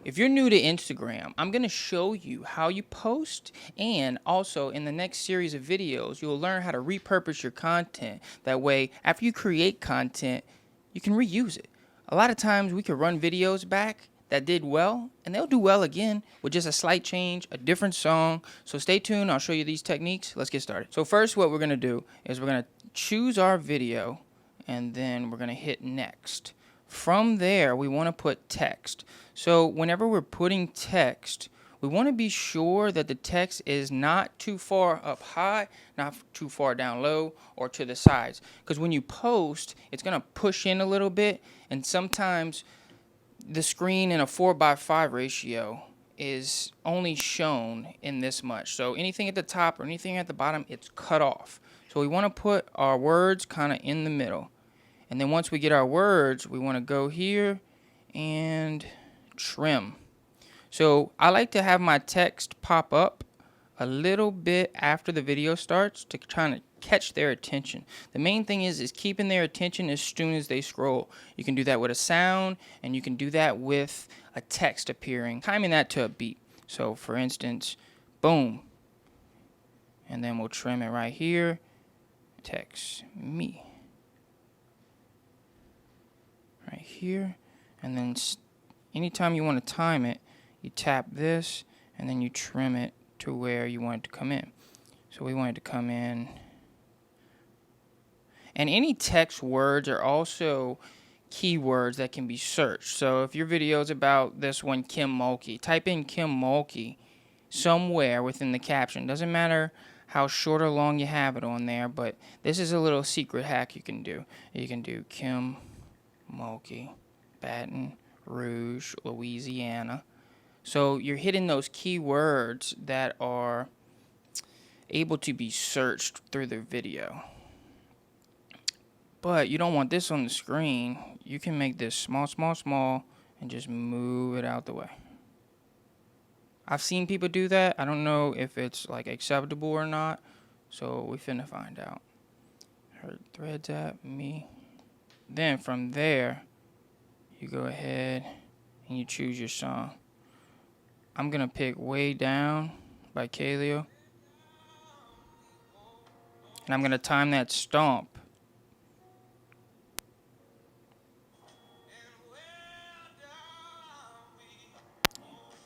if you're new to Instagram, I'm going to show you how you post, and also in the next series of videos, you'll learn how to repurpose your content. That way, after you create content, you can reuse it. A lot of times we can run videos back that did well, and they'll do well again with just a slight change, a different song. So stay tuned. I'll show you these techniques. Let's get started. So first, what we're going to do is we're going to choose our video, and then we're going to hit next. From there, we want to put text. So whenever we're putting text, we want to be sure that the text is not too far up high, not too far down low, or to the sides. Because when you post, it's going to push in a little bit, and sometimes the screen in a 4:5 ratio is only shown in this much. So anything at the top or anything at the bottom, it's cut off. So we want to put our words kind of in the middle. And then once we get our words, we want to go here and trim. So I like to have my text pop up a little bit after the video starts to try to catch their attention. The main thing is keeping their attention as soon as they scroll. You can do that with a sound, and you can do that with a text appearing, timing that to a beat. So for instance, boom. And then we'll trim it right here. Text me. Right here. And then anytime you want to time it, you tap this, and then you trim it to where you want it to come in. So we want it to come in. And any text words are also keywords that can be searched. So if your video is about this one, Kim Mulkey, type in Kim Mulkey somewhere within the caption. Doesn't matter how short or long you have it on there, but this is a little secret hack you can do. You can do Kim Mulkey, Baton Rouge, Louisiana. So you're hitting those keywords that are able to be searched through the video. But you don't want this on the screen. You can make this small, small, small, and just move it out the way. I've seen people do that. I don't know if it's like acceptable or not. So we finna find out. Her threads at me. Then from there, you go ahead and you choose your song. I'm gonna pick Way Down by Kaleo. And I'm gonna time that stomp.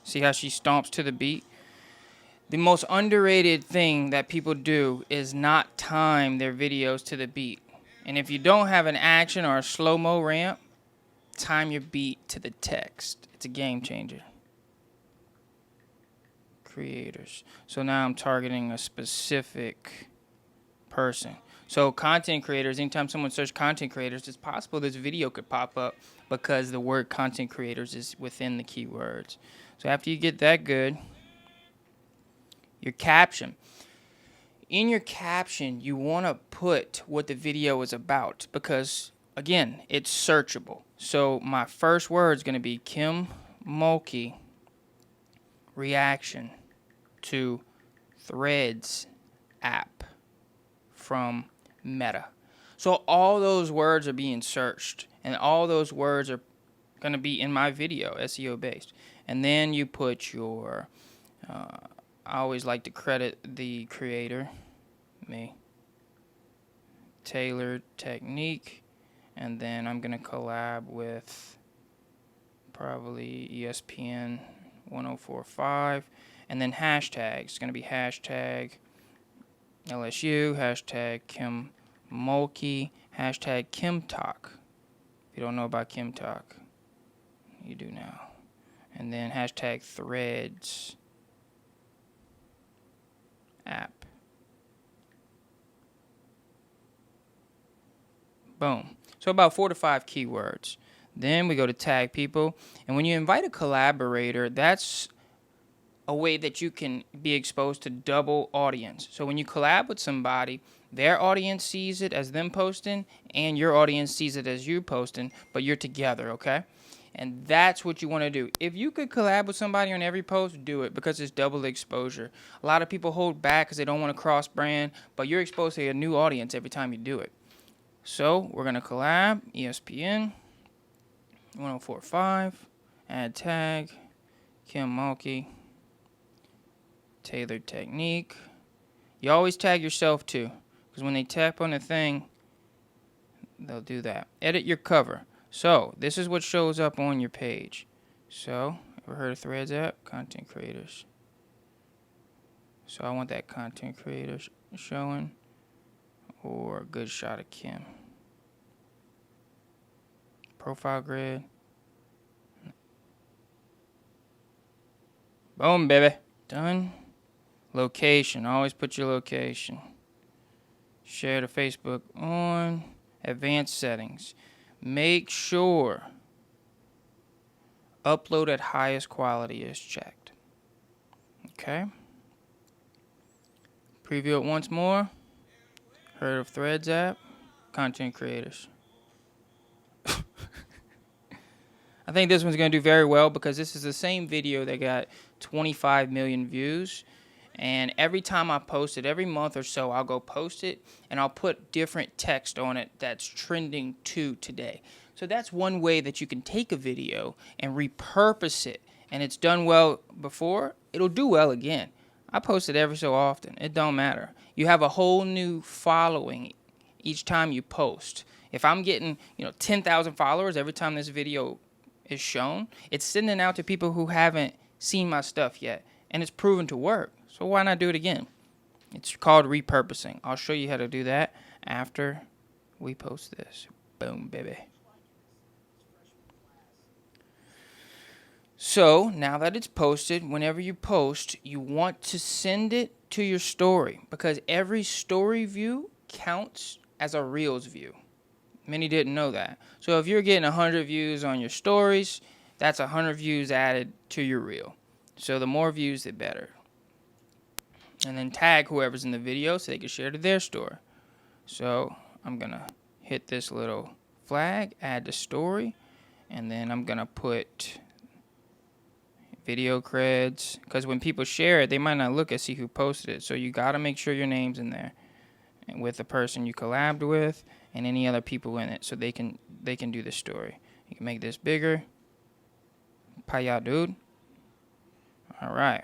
See how she stomps to the beat? The most underrated thing that people do is not time their videos to the beat. And if you don't have an action or a slow-mo ramp, time your beat to the text. It's a game changer. Creators. So now I'm targeting a specific person. So content creators, anytime someone searches content creators, it's possible this video could pop up because the word content creators is within the keywords. So after you get that good, your caption. In your caption, you want to put what the video is about because, again, it's searchable. So my first word is going to be Kim Mulkey reaction to Threads app from Meta. So all those words are being searched, and all those words are going to be in my video, SEO based. And then you put your, I always like to credit the creator, me, tailored technique, and then I'm going to collab with probably ESPN 1045, and then hashtags. It's going to be hashtag LSU, hashtag Kim Mulkey, hashtag Kim Talk. If you don't know about Kim Talk, you do now. And then hashtag Threads app. Boom. So about 4 to 5 keywords. Then we go to tag people. And when you invite a collaborator, that's a way that you can be exposed to double audience. So when you collab with somebody, their audience sees it as them posting, and your audience sees it as you posting, but you're together, okay? And that's what you want to do. If you could collab with somebody on every post, do it because it's double exposure. A lot of people hold back because they don't want to cross brand, but you're exposed to a new audience every time you do it. So we're going to collab, ESPN 1045, add tag, Kim Mulkey. Tailored technique. You always tag yourself too, because when they tap on the thing, they'll do that. Edit your cover. So this is what shows up on your page. So, ever heard of Threads app? Content creators. So I want that content creator showing, or a good shot of Kim. Profile grid. Boom, baby. Done. Location. Always put your location. Share to Facebook on. Advanced settings. Make sure upload at highest quality is checked. Okay. Preview it once more. Heard of Threads app? Content creators. I think this one's going to do very well because this is the same video that got 25 million views. And every time I post it, every month or so, I'll go post it and I'll put different text on it that's trending to today. So that's one way that you can take a video and repurpose it. And it's done well before, it'll do well again. I post it every so often. It don't matter. You have a whole new following each time you post. If I'm getting, 10,000 followers every time this video is shown, it's sending out to people who haven't seen my stuff yet. And it's proven to work. So why not do it again? It's called repurposing. I'll show you how to do that after we post this. Boom, baby. So now that it's posted, whenever you post, you want to send it to your story because every story view counts as a Reels view. Many didn't know that. So if you're getting 100 views on your stories, that's 100 views added to your reel. So the more views, the better. And then tag whoever's in the video so they can share to their store. So I'm going to hit this little flag, add to story, and then I'm going to put video creds. Because when people share it, they might not look and see who posted it. So you got to make sure your name's in there and with the person you collabed with and any other people in it so they can do the story. You can make this bigger. Paya, dude. All right.